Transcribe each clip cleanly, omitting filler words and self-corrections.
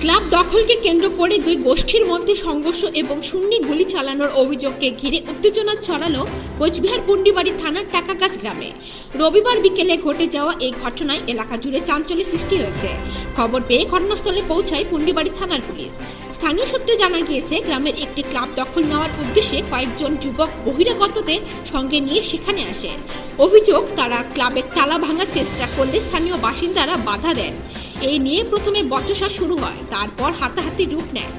Club দখলকে কেন্দ্র করে দুই গোষ্ঠীর মধ্যে সংঘর্ষ এবং শূন্য গুলি চালানোর অভিযোগকে ঘিরে উত্তেজনা ছড়ালো কোচবিহার পুন্ডিবাড়ি থানার টাকাগাছ গ্রামে। রবিবার বিকেলে ঘটে যাওয়া এই ঘটনায় এলাকা জুড়ে চাঞ্চল্যের সৃষ্টি হয়েছে। খবর পেয়ে ঘটনাস্থলে পৌঁছায় পুন্ডিবাড়ি থানার পুলিশ। স্থানীয় সূত্রে জানা গিয়েছে, গ্রামের একটি ক্লাব দখল নেওয়ার উদ্দেশ্যে কয়েকজন যুবক বহিরাগতদের সঙ্গে নিয়ে সেখানে আসেন। অভিযোগ, তারা ক্লাবের তালা ভাঙার চেষ্টা করলে স্থানীয় বাসিন্দারা বাধা দেন। এই নিয়ে প্রথমে বচসা শুরু হয়, তারপর হাতাহাতি রূপ নেয়।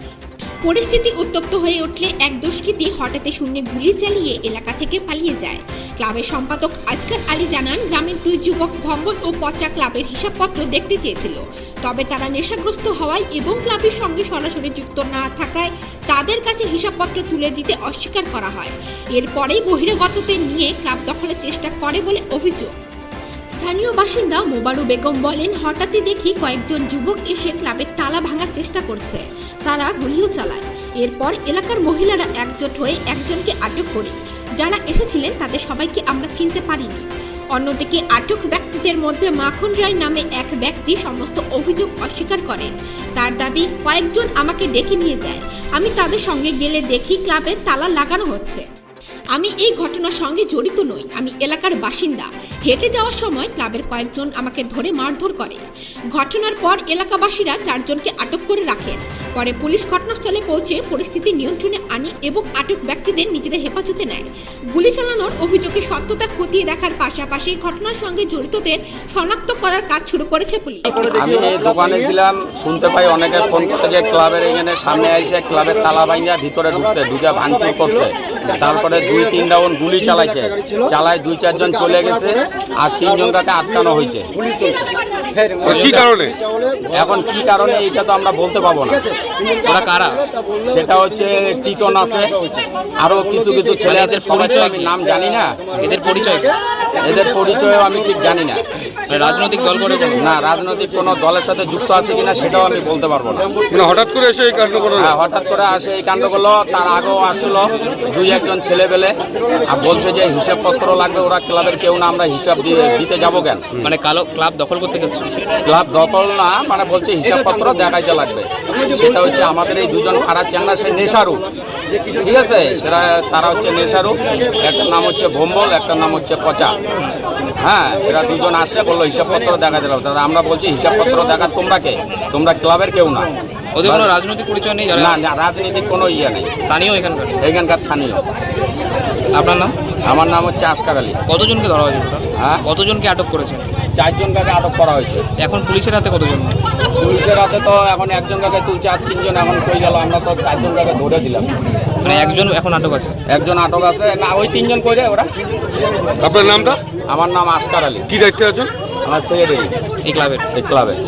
পরিস্থিতি উত্তপ্ত হয়ে উঠলে এক দুষ্কৃতী হঠাৎই শূন্য গুলি চালিয়ে এলাকা থেকে পালিয়ে যায়। ক্লাবের সম্পাদক আজকার আলী জানান, গ্রামের দুই যুবক ভম্বল ও পচা ক্লাবের হিসাবপত্র দেখতে চেয়েছিল, তবে তারা নেশাগ্রস্ত হওয়ায় এবং ক্লাবের সঙ্গে সরাসরি যুক্ত না থাকায় তাদের কাছে হিসাবপত্র তুলে দিতে অস্বীকার করা হয়। এরপরেই বহিরাগতদের নিয়ে ক্লাব দখলের চেষ্টা করে বলে অভিযোগ। স্থানীয় বাসিন্দা মোবারু বেগম বলেন, হঠাৎই দেখি কয়েকজন যুবক এসে ক্লাবের তালা ভাঙার চেষ্টা করছে। তারা গুলিও চালায়। এরপর এলাকার মহিলারা একজোট হয়ে একজনকে আটক করে। যারা এসেছিলেন তাদের সবাইকে আমরা চিনতে পারিনি। অন্যদিকে আটক ব্যক্তিদের মধ্যে মাখন রায় নামে এক ব্যক্তি সমস্ত অভিযোগ অস্বীকার করেন। তার দাবি, কয়েকজন আমাকে ডেকে নিয়ে যায়, আমি তাদের সঙ্গে গেলে দেখি ক্লাবের তালা লাগানো হচ্ছে। আমি এই ঘটনার সঙ্গে জড়িত নই, আমি এলাকার বাসিন্দা। হেঁটে যাওয়ার সময় ক্লাবের কয়েকজন আমাকে ধরে মারধর করে। ঘটনার পর এলাকাবাসীরা 4 জনকে আটক করে রাখেন। পরে পুলিশ ঘটনাস্থলে পৌঁছে পরিস্থিতি নিয়ন্ত্রণে আনে এবং আটক ব্যক্তিদের নিজেদের হেফাজতে নেয়। গুলি চালানোর অভিযোগে সত্যতা খতিয়ে দেখার পাশাপাশি ঘটনার সঙ্গে জড়িতদের শনাক্ত করার কাজ শুরু করেছে পুলিশ। আমি দোকানে ছিলাম, শুনতে পাই অনেকে ফোন করতে যে ক্লাবের এখানে সামনে এসে ক্লাবের তালা ভাঙিয়া ভিতরে ঢুকছে, ঢুকে ভাঙচুর করছে। তারপরে 2-3 রাউন্ড গুলি চালাইছে, চালায় 2-4 জন চলে গেছে আর 3 জনকে আটকানো হয়েছে। কি কারণে? এখন কি কারণে এটা তো আমরা বলতে পারবো না। ওরা কারা? সেটা হচ্ছে টিটন আছে, আরো কিছু কিছু ছেলে আছে, সবাই আমি নাম জানি না। এদের পরিচয়ও আমি ঠিক জানি না। রাজনৈতিক দল করে না, রাজনৈতিক কোনো দলের সাথে যুক্ত আছে কিনা সেটাও আমি বলতে পারবো না। মানে হঠাৎ করে এসে এই কাণ্ড করলো? হ্যাঁ, হঠাৎ করে আসে এই কাণ্ড করলো। তার আগেও আসলো 2-1 জন ছেলে পেলে আর বলছে যে হিসাবপত্র লাগবে। ওরা ক্লাবের কেউ না, আমরা হিসাব দিতে যাবো কেন? মানে কালো ক্লাব দখল করতে গেছে। ক্লাব দখল না, মানে বলছে হিসাবপত্র দেখাইতে লাগবে। সেটা হচ্ছে আমাদের এই 2 জন হারাচ্ছেন না, সেই নেশারু, ঠিক আছে? তারা হচ্ছে নেশারু। একটা নাম হচ্ছে ভম্বল, একটা নাম হচ্ছে পচা। হ্যাঁ, এরা 2 জন আসে, বললো হিসাবপত্র দেখাতে লাগবে। তাহলে আমরা বলছি হিসাবপত্র দেখা তোমরা কে? তোমরা ক্লাবের কেউ না। ওদের কোনো রাজনৈতিক পরিচয় নেই? না, রাজনীতির কোনো ইয়ে নেই। স্থানীয় এখানকার স্থানীয়। আপনার নাম? আমার নাম হচ্ছে আজকার আলী। কতজনকে ধরা হয়েছে? হ্যাঁ, কতজনকে আটক করেছে? 4 জনকে আটক করা হয়েছে। এখন পুলিশের হাতে কতজন? পুলিশের হাতে তো এখন 1 জনকে তুলছে, আর 3 জন এখন কই গেল। আমরা তো 4 জনকে ধরে দিলাম। মানে একজন এখন আটক আছে? একজন আটক আছে না, ওই 3 জন কই যায় ওরা। আপনার নামটা? আমার নাম আজকার আলী। কি দায়িত্বে আছেন? আমার সেক্রেটারি এই ক্লাবের।